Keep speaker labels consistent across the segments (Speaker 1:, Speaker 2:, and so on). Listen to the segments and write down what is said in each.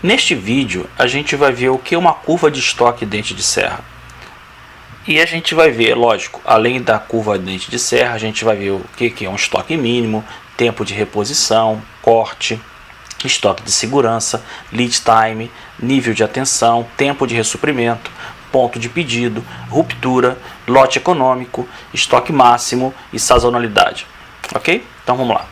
Speaker 1: Neste vídeo a gente vai ver o que é uma curva de estoque dente de serra. E a gente vai ver, lógico, além da curva dente de serra, a gente vai ver o que é um estoque mínimo, tempo de reposição, corte, estoque de segurança, lead time, nível de atenção, tempo de ressuprimento, ponto de pedido, ruptura, lote econômico, estoque máximo e sazonalidade. Ok? Então vamos lá.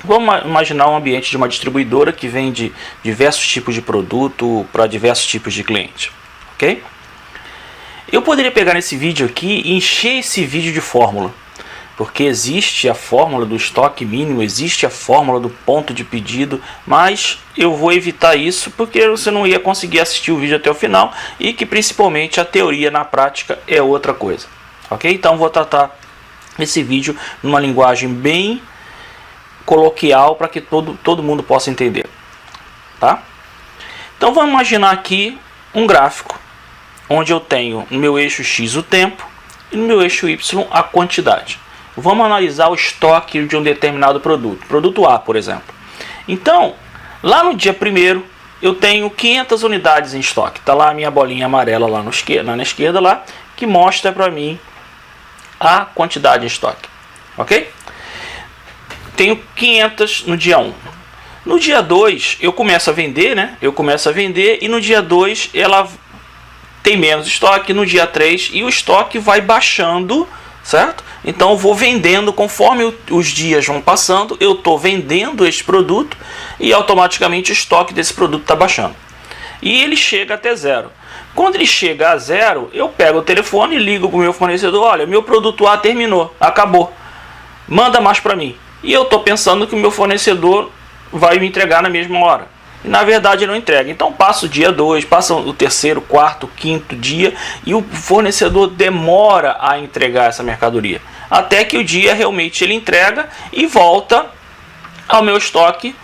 Speaker 1: Vamos imaginar um ambiente de uma distribuidora que vende diversos tipos de produto para diversos tipos de cliente. Ok? Eu poderia pegar nesse vídeo aqui e encher esse vídeo de fórmula, porque existe a fórmula do estoque mínimo, existe a fórmula do ponto de pedido, mas eu vou evitar isso porque você não ia conseguir assistir o vídeo até o final e que principalmente a teoria na prática é outra coisa. Ok? Então vou tratar esse vídeo numa linguagem bem coloquial para que todo mundo possa entender. Tá? Então vamos imaginar aqui um gráfico onde eu tenho no meu eixo X o tempo e no meu eixo Y a quantidade. Vamos analisar o estoque de um determinado produto, produto A, por exemplo. Então, lá no dia 1º, eu tenho 500 unidades em estoque. Está lá a minha bolinha amarela lá na esquerda, lá, que mostra para mim a quantidade em estoque. Ok? Tenho 500 no dia 1. No dia 2, eu começo a vender, né? E no dia 2, ela tem menos estoque. No dia 3, e o estoque vai baixando, certo? Então eu vou vendendo conforme os dias vão passando, eu estou vendendo este produto e automaticamente o estoque desse produto está baixando. E ele chega até 0. Quando ele chega a 0, eu pego o telefone e ligo para o meu fornecedor: olha, meu produto A terminou, acabou, manda mais para mim. E eu estou pensando que o meu fornecedor vai me entregar na mesma hora. E na verdade ele não entrega. Então passa o dia 2, passa o 3º, 4º, 5º dia e o fornecedor demora a entregar essa mercadoria. Até que o dia realmente ele entrega e volta ao meu estoque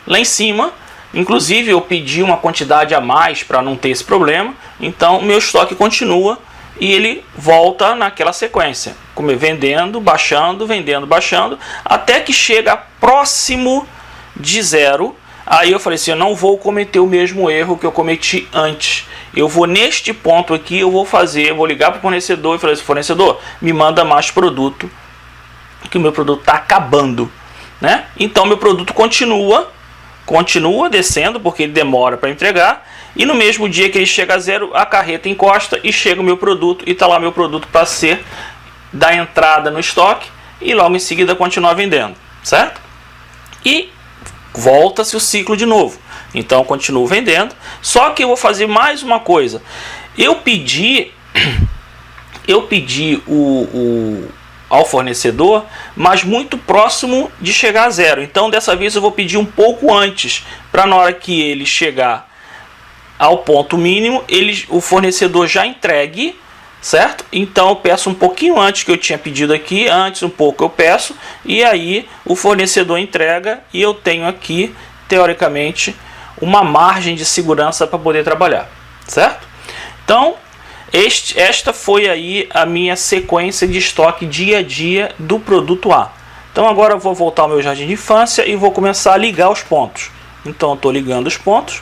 Speaker 1: lá em cima. Inclusive eu pedi uma quantidade a mais para não ter esse problema. Então o meu estoque continua e ele volta naquela sequência. Como vendendo, baixando, até que chega próximo de 0. Aí eu falei assim: eu não vou cometer o mesmo erro que eu cometi antes. Eu vou neste ponto aqui, eu vou ligar para o fornecedor e falar assim: fornecedor, me manda mais produto, que o meu produto está acabando, né? Então meu produto continua descendo, porque ele demora para entregar. E no mesmo dia que ele chega a 0, a carreta encosta e chega o meu produto, e está lá meu produto para ser da entrada no estoque e logo em seguida continuar vendendo, certo? E volta-se o ciclo de novo. Então eu continuo vendendo, só que eu vou fazer mais uma coisa. Eu pedi ao fornecedor, mas muito próximo de chegar a 0. Então dessa vez eu vou pedir um pouco antes, para na hora que ele chegar ao ponto mínimo, o fornecedor já entregue, certo? Então eu peço um pouquinho antes que eu tinha pedido aqui, antes um pouco eu peço, e aí o fornecedor entrega e eu tenho aqui, teoricamente, uma margem de segurança para poder trabalhar, certo? Então, esta foi aí a minha sequência de estoque dia a dia do produto A. Então agora eu vou voltar ao meu jardim de infância e vou começar a ligar os pontos. Então eu estou ligando os pontos.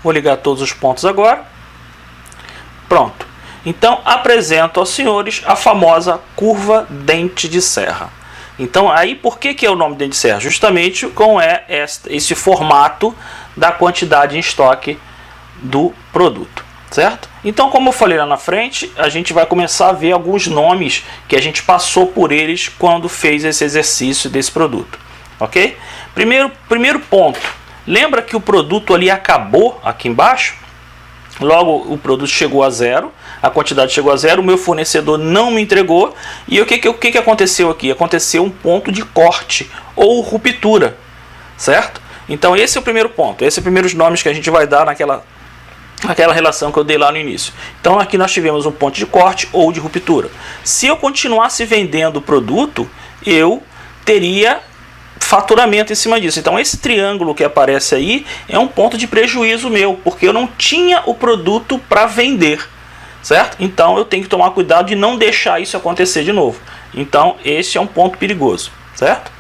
Speaker 1: Vou ligar todos os pontos agora. Pronto. Então apresento aos senhores a famosa curva dente de serra. Então aí por que é o nome dente de serra? Justamente com esse formato da quantidade em estoque do produto, certo? Então, como eu falei lá na frente, a gente vai começar a ver alguns nomes que a gente passou por eles quando fez esse exercício desse produto, ok? Primeiro ponto, lembra que o produto ali acabou aqui embaixo? Logo o produto chegou a 0, a quantidade chegou a 0, o meu fornecedor não me entregou, e o que aconteceu aqui? Aconteceu um ponto de corte ou ruptura, certo? Então esse é o primeiro ponto, esses são os primeiros nomes que a gente vai dar naquela relação que eu dei lá no início. Então aqui nós tivemos um ponto de corte ou de ruptura. Se eu continuasse vendendo o produto, eu teria faturamento em cima disso. Então esse triângulo que aparece aí é um ponto de prejuízo meu, porque eu não tinha o produto para vender, certo? Então eu tenho que tomar cuidado de não deixar isso acontecer de novo. Então esse é um ponto perigoso, certo?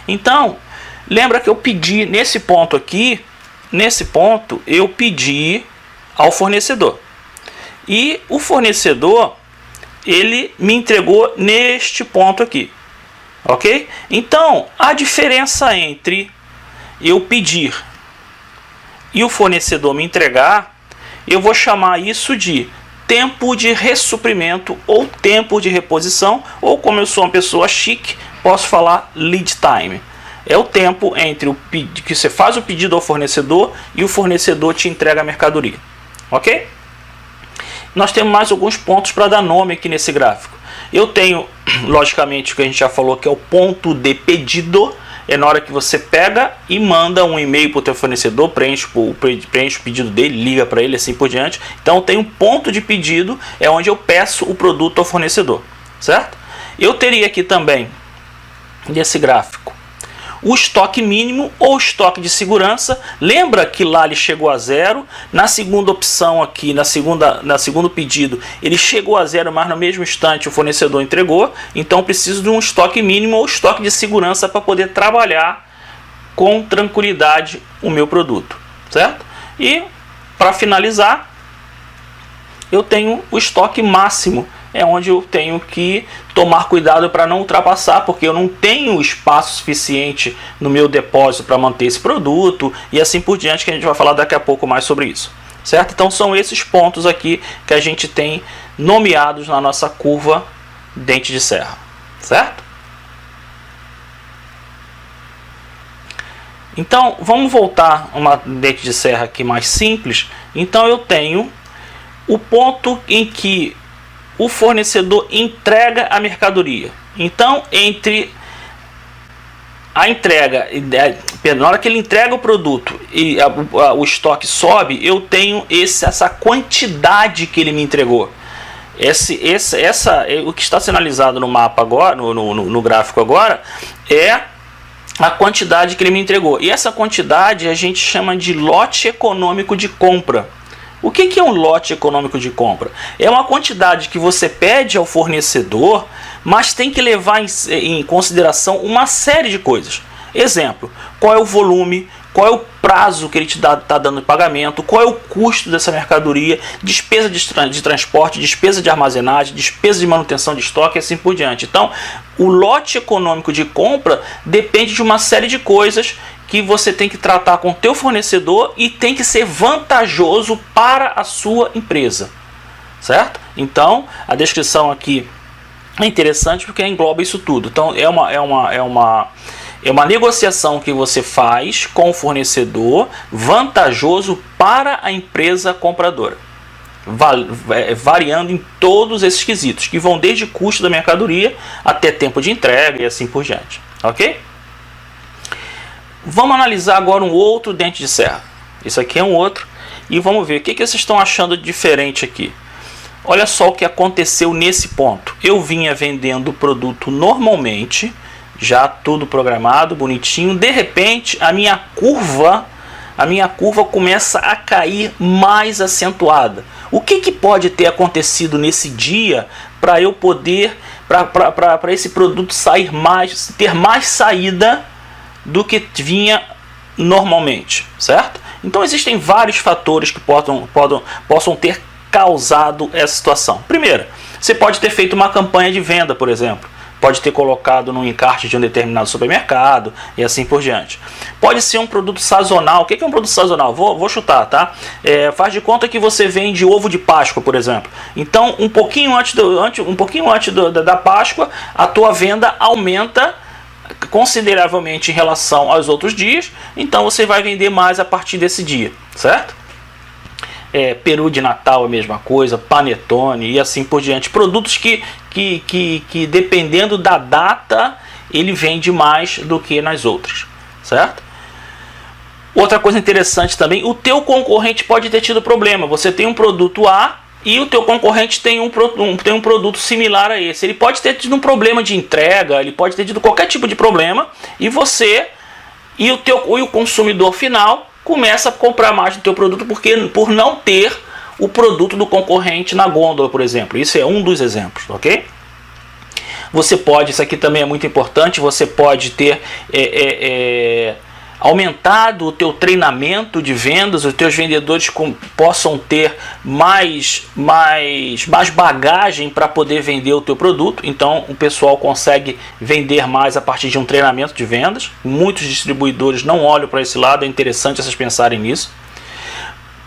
Speaker 1: Então Lembra que eu pedi nesse ponto aqui, nesse ponto eu pedi ao fornecedor. E o fornecedor, ele me entregou neste ponto aqui. Ok? Então, a diferença entre eu pedir e o fornecedor me entregar, eu vou chamar isso de tempo de ressuprimento ou tempo de reposição, ou como eu sou uma pessoa chique, posso falar lead time. É o tempo entre o que você faz o pedido ao fornecedor e o fornecedor te entrega a mercadoria. Ok? Nós temos mais alguns pontos para dar nome aqui nesse gráfico. Eu tenho, logicamente, o que a gente já falou, que é o ponto de pedido. É na hora que você pega e manda um e-mail para o teu fornecedor, preenche o pedido dele, liga para ele, assim por diante. Então tem um ponto de pedido, é onde eu peço o produto ao fornecedor, certo? Eu teria aqui também, nesse gráfico, o estoque mínimo ou estoque de segurança. Lembra que lá ele chegou a zero, na segunda opção aqui, na segundo pedido, ele chegou a zero, mas no mesmo instante o fornecedor entregou. Então preciso de um estoque mínimo ou estoque de segurança para poder trabalhar com tranquilidade o meu produto, certo? E para finalizar, eu tenho o estoque máximo, é onde eu tenho que tomar cuidado para não ultrapassar, porque eu não tenho espaço suficiente no meu depósito para manter esse produto, e assim por diante, que a gente vai falar daqui a pouco mais sobre isso, certo? Então são esses pontos aqui que a gente tem nomeados na nossa curva dente de serra, certo? Então vamos voltar a uma dente de serra aqui mais simples. Então eu tenho o ponto em que o fornecedor entrega a mercadoria. Então, entre a entrega, na hora que ele entrega o produto e o estoque sobe, eu tenho essa quantidade que ele me entregou. O que está sinalizado no mapa agora, no gráfico agora, é a quantidade que ele me entregou. E essa quantidade a gente chama de lote econômico de compra. O que é um lote econômico de compra? É uma quantidade que você pede ao fornecedor, mas tem que levar em consideração uma série de coisas. Exemplo, qual é o volume, qual é o prazo que ele está dando de pagamento, qual é o custo dessa mercadoria, despesa de transporte, despesa de armazenagem, despesa de manutenção de estoque e assim por diante. Então, o lote econômico de compra depende de uma série de coisas que você tem que tratar com o teu fornecedor e tem que ser vantajoso para a sua empresa, certo? Então, a descrição aqui é interessante porque engloba isso tudo. Então, é uma negociação que você faz com o fornecedor vantajoso para a empresa compradora, variando em todos esses quesitos, que vão desde custo da mercadoria até tempo de entrega e assim por diante, ok? Vamos analisar agora um outro dente de serra. Isso aqui é um outro. E vamos ver o que vocês estão achando de diferente aqui. Olha só o que aconteceu nesse ponto. Eu vinha vendendo o produto normalmente, já tudo programado, bonitinho. De repente, a minha curva começa a cair mais acentuada. O que pode ter acontecido nesse dia para eu poder, para esse produto ter mais saída do que vinha normalmente, certo? Então existem vários fatores que possam ter causado essa situação. Primeiro, você pode ter feito uma campanha de venda, por exemplo. Pode ter colocado no encarte de um determinado supermercado e assim por diante. Pode ser um produto sazonal. O que é um produto sazonal? Vou chutar, tá? Faz de conta que você vende ovo de Páscoa, por exemplo. Então, um pouquinho antes da Páscoa, a tua venda aumenta consideravelmente em relação aos outros dias, então você vai vender mais a partir desse dia, certo? Peru de Natal é a mesma coisa, panetone e assim por diante. Produtos que dependendo da data, ele vende mais do que nas outras, certo? Outra coisa interessante também, o teu concorrente pode ter tido problema. Você tem um produto A e o teu concorrente tem um produto similar a esse. Ele pode ter tido um problema de entrega, ele pode ter tido qualquer tipo de problema, e você e o consumidor final começa a comprar mais do teu produto por não ter o produto do concorrente na gôndola, por exemplo. Isso é um dos exemplos, ok? Você pode, isso aqui também é muito importante, você pode ter aumentado o teu treinamento de vendas, os teus vendedores possam ter mais bagagem para poder vender o teu produto. Então o pessoal consegue vender mais a partir de um treinamento de vendas. Muitos distribuidores não olham para esse lado, é interessante vocês pensarem nisso.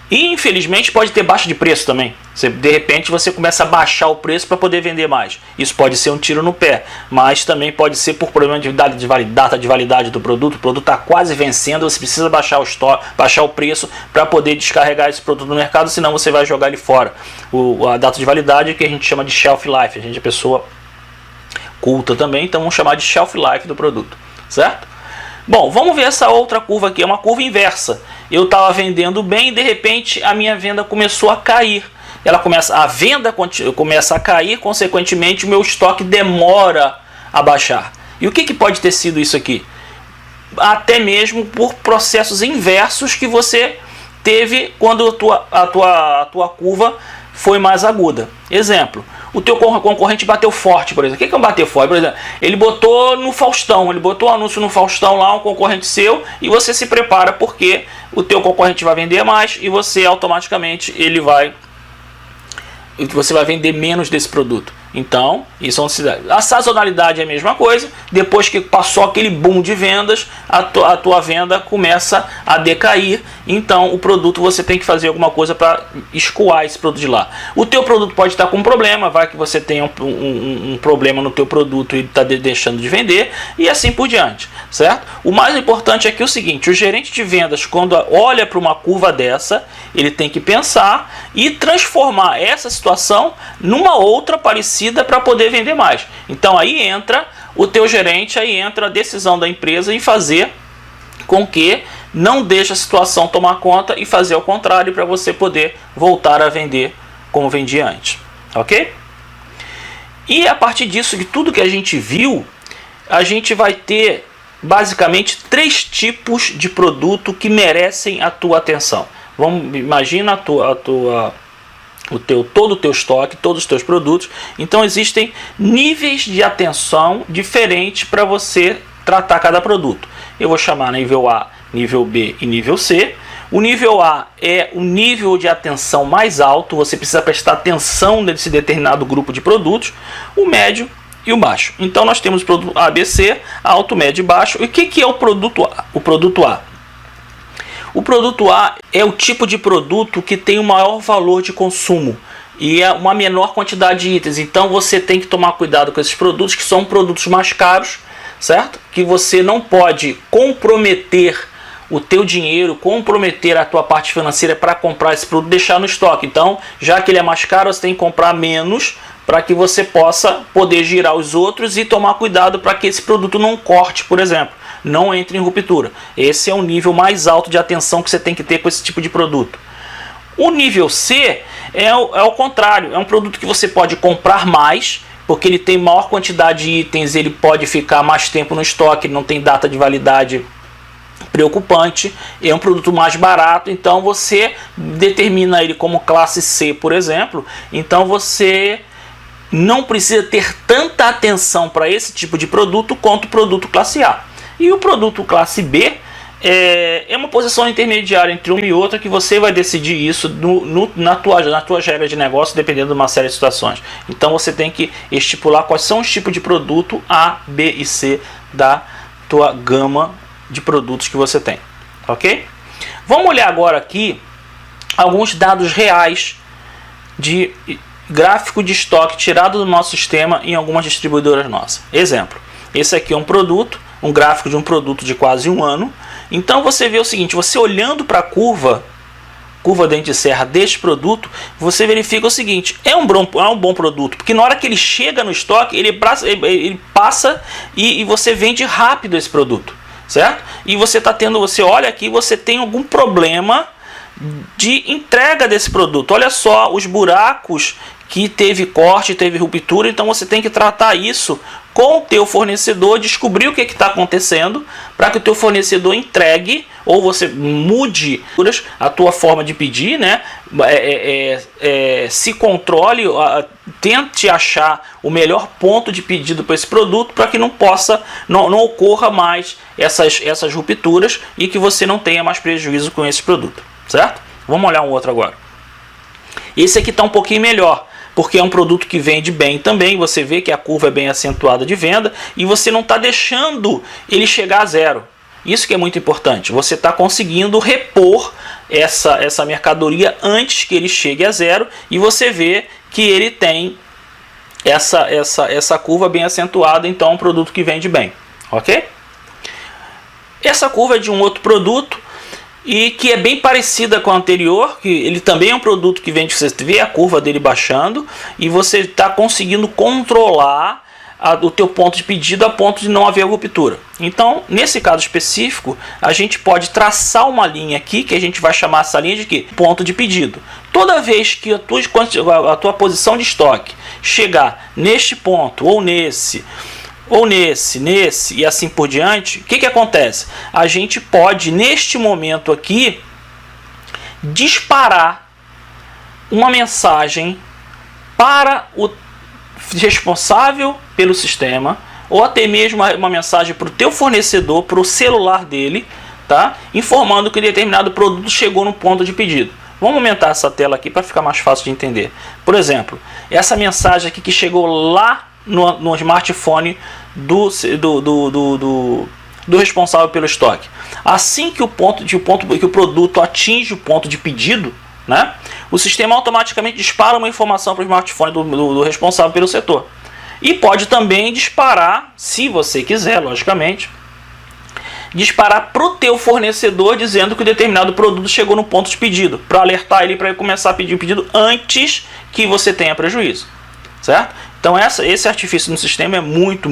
Speaker 1: E infelizmente pode ter baixa de preço também. De repente você começa a baixar o preço para poder vender mais. Isso pode ser um tiro no pé, mas também pode ser por problema de data de validade do produto. O produto está quase vencendo, você precisa baixar o preço para poder descarregar esse produto no mercado, senão você vai jogar ele fora. A data de validade é que a gente chama de shelf life. A gente é pessoa culta também, então vamos chamar de shelf life do produto, certo? Bom, vamos ver essa outra curva aqui, é uma curva inversa. Eu estava vendendo bem e de repente a minha venda começou a cair. A venda começa a cair, consequentemente o meu estoque demora a baixar. E o que pode ter sido isso aqui? Até mesmo por processos inversos que você teve quando a tua curva foi mais aguda. Exemplo, o teu concorrente bateu forte, por exemplo. O que é um bater forte? Por exemplo, ele botou no Faustão, ele botou um anúncio no Faustão lá, um concorrente seu, e você se prepara porque o teu concorrente vai vender mais e você automaticamente você vai vender menos desse produto. Então, isso é uma necessidade. A sazonalidade é a mesma coisa. Depois que passou aquele boom de vendas, a tua venda começa a decair. Então, o produto você tem que fazer alguma coisa para escoar esse produto de lá. O teu produto pode estar com um problema, vai que você tenha um problema no teu produto e está deixando de vender, e assim por diante, certo? O mais importante aqui é o seguinte: o gerente de vendas, quando olha para uma curva dessa, ele tem que pensar e transformar essa situação numa outra parecida para poder vender mais. Então aí entra o teu gerente, aí entra a decisão da empresa em fazer com que não deixe a situação tomar conta e fazer ao contrário para você poder voltar a vender como vendia antes, ok? E a partir disso, de tudo que a gente viu, a gente vai ter basicamente 3 tipos de produto que merecem a tua atenção. Imagina todo o teu estoque, todos os teus produtos. Então existem níveis de atenção diferentes para você tratar cada produto. Eu vou chamar nível A, nível B e nível C. O nível A é o nível de atenção mais alto, você precisa prestar atenção nesse determinado grupo de produtos. O médio e o baixo. Então nós temos o produto A, B, C, alto, médio e baixo. E o que é o produto A? O produto A é o tipo de produto que tem o maior valor de consumo e é uma menor quantidade de itens. Então você tem que tomar cuidado com esses produtos, que são produtos mais caros, certo? Que você não pode comprometer o teu dinheiro, comprometer a tua parte financeira para comprar esse produto, deixar no estoque. Então, já que ele é mais caro, você tem que comprar menos para que você possa poder girar os outros e tomar cuidado para que esse produto não corte, por exemplo, não entre em ruptura. Esse é o nível mais alto de atenção que você tem que ter com esse tipo de produto. O nível C é o contrário, é um produto que você pode comprar mais, porque ele tem maior quantidade de itens, ele pode ficar mais tempo no estoque, não tem data de validade preocupante, é um produto mais barato, então você determina ele como classe C, por exemplo. Então você não precisa ter tanta atenção para esse tipo de produto quanto o produto classe A. E o produto classe B é uma posição intermediária entre uma e outra, que você vai decidir isso na tua regra de negócio, dependendo de uma série de situações. Então você tem que estipular quais são os tipos de produto A, B e C da tua gama de produtos que você tem, ok? Vamos olhar agora aqui alguns dados reais de gráfico de estoque tirado do nosso sistema em algumas distribuidoras nossas. Exemplo, esse aqui é um produto, um gráfico de um produto de quase um ano. Então você vê o seguinte, você olhando para a curva dente de serra deste produto, você verifica o seguinte: é um bom produto, porque na hora que ele chega no estoque, ele passa e você vende rápido esse produto, certo? E você olha aqui, você tem algum problema de entrega desse produto. Olha só os buracos que teve corte, teve ruptura. Então você tem que tratar isso com o teu fornecedor, descobrir o que está acontecendo, para que o teu fornecedor entregue, ou você mude a tua forma de pedir, né? Se controle, tente achar o melhor ponto de pedido para esse produto, para que não ocorra mais essas rupturas e que você não tenha mais prejuízo com esse produto, certo? Vamos olhar um outro agora. Esse aqui está um pouquinho melhor, porque é um produto que vende bem também. Você vê que a curva é bem acentuada de venda e você não está deixando ele chegar a zero. Isso que é muito importante. Você está conseguindo repor essa mercadoria antes que ele chegue a zero, e você vê que ele tem essa curva bem acentuada. Então é um produto que vende bem, ok? Essa curva é de um outro produto e que é bem parecida com a anterior, que ele também é um produto que vende, você vê a curva dele baixando e você está conseguindo controlar o teu ponto de pedido a ponto de não haver ruptura. Então, nesse caso específico, a gente pode traçar uma linha aqui, que a gente vai chamar essa linha de quê? Ponto de pedido. Toda vez que a tua posição de estoque chegar neste ponto, ou nesse e assim por diante, o que acontece? A gente pode, neste momento aqui, disparar uma mensagem para o responsável pelo sistema, ou até mesmo uma mensagem para o teu fornecedor, para o celular dele, tá? Informando que determinado produto chegou no ponto de pedido. Vamos aumentar essa tela aqui para ficar mais fácil de entender. Por exemplo, essa mensagem aqui que chegou lá no smartphone do responsável pelo estoque. Assim que o produto atinge o ponto de pedido, né, o sistema automaticamente dispara uma informação para o smartphone do responsável pelo setor. E pode também disparar, se você quiser, logicamente, disparar para o teu fornecedor dizendo que determinado produto chegou no ponto de pedido, para alertar ele para ele começar a pedir o pedido antes que você tenha prejuízo, certo? Então esse artifício no sistema é muito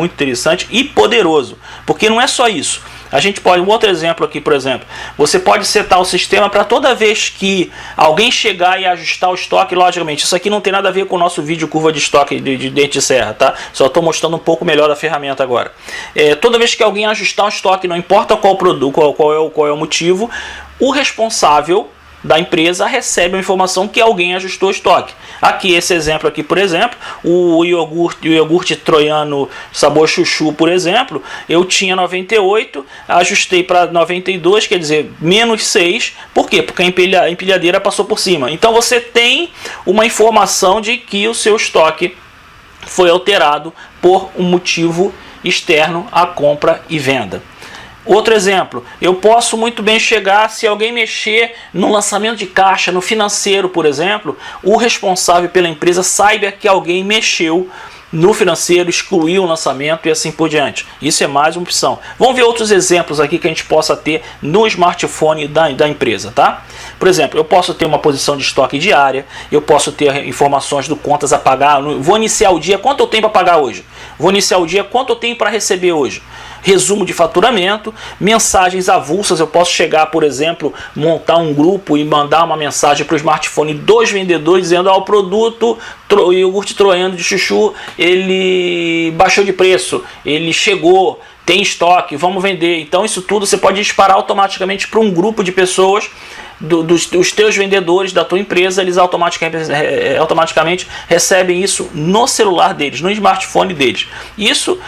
Speaker 1: interessante e poderoso, porque não é só isso. A gente pode, um outro exemplo aqui, por exemplo, você pode setar o sistema para toda vez que alguém chegar e ajustar o estoque, logicamente, isso aqui não tem nada a ver com o nosso vídeo curva de estoque de dente de serra, tá? Só estou mostrando um pouco melhor da ferramenta agora. Toda vez que alguém ajustar o estoque, não importa qual produto, qual é o motivo, o responsável da empresa recebe a informação que alguém ajustou o estoque. Aqui, esse exemplo aqui, por exemplo, o iogurte troiano sabor chuchu, por exemplo, eu tinha 98, ajustei para 92, quer dizer, menos 6. Por quê? Porque a empilhadeira passou por cima. Então você tem uma informação de que o seu estoque foi alterado por um motivo externo à compra e venda. Outro exemplo, eu posso muito bem chegar, se alguém mexer no lançamento de caixa, no financeiro, por exemplo, o responsável pela empresa saiba que alguém mexeu no financeiro, excluiu o lançamento e assim por diante. Isso é mais uma opção. Vamos ver outros exemplos aqui que a gente possa ter no smartphone da empresa, tá? Por exemplo, eu posso ter uma posição de estoque diária, eu posso ter informações do contas a pagar, vou iniciar o dia, quanto eu tenho para pagar hoje? Vou iniciar o dia, quanto eu tenho para receber hoje? Resumo de faturamento, mensagens avulsas. Eu posso chegar, por exemplo, montar um grupo e mandar uma mensagem para o smartphone dos vendedores dizendo: o produto iogurte troiano de chuchu, ele baixou de preço, ele chegou, tem estoque, vamos vender. Então isso tudo você pode disparar automaticamente para um grupo de pessoas, dos teus vendedores da tua empresa. Eles automaticamente recebem isso no celular deles, no smartphone deles. Isso,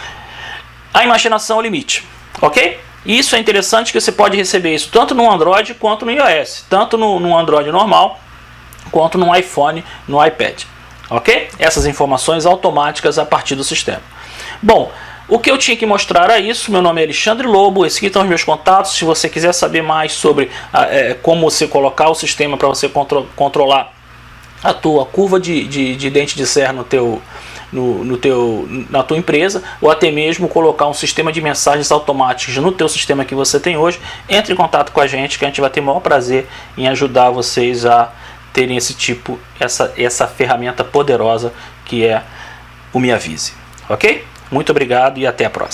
Speaker 1: a imaginação é o limite, ok? Isso é interessante, que você pode receber isso tanto no Android quanto no iOS, tanto no Android normal quanto no iPhone, no iPad, ok? Essas informações automáticas a partir do sistema. Bom, o que eu tinha que mostrar era isso. Meu nome é Alexandre Lobo, esses aqui estão os meus contatos. Se você quiser saber mais sobre como você colocar o sistema para você controlar a tua curva de dente de serra na tua empresa, ou até mesmo colocar um sistema de mensagens automáticas no teu sistema que você tem hoje, entre em contato com a gente, que a gente vai ter o maior prazer em ajudar vocês a terem essa ferramenta poderosa que é o Me Avise, ok? Muito obrigado e até a próxima.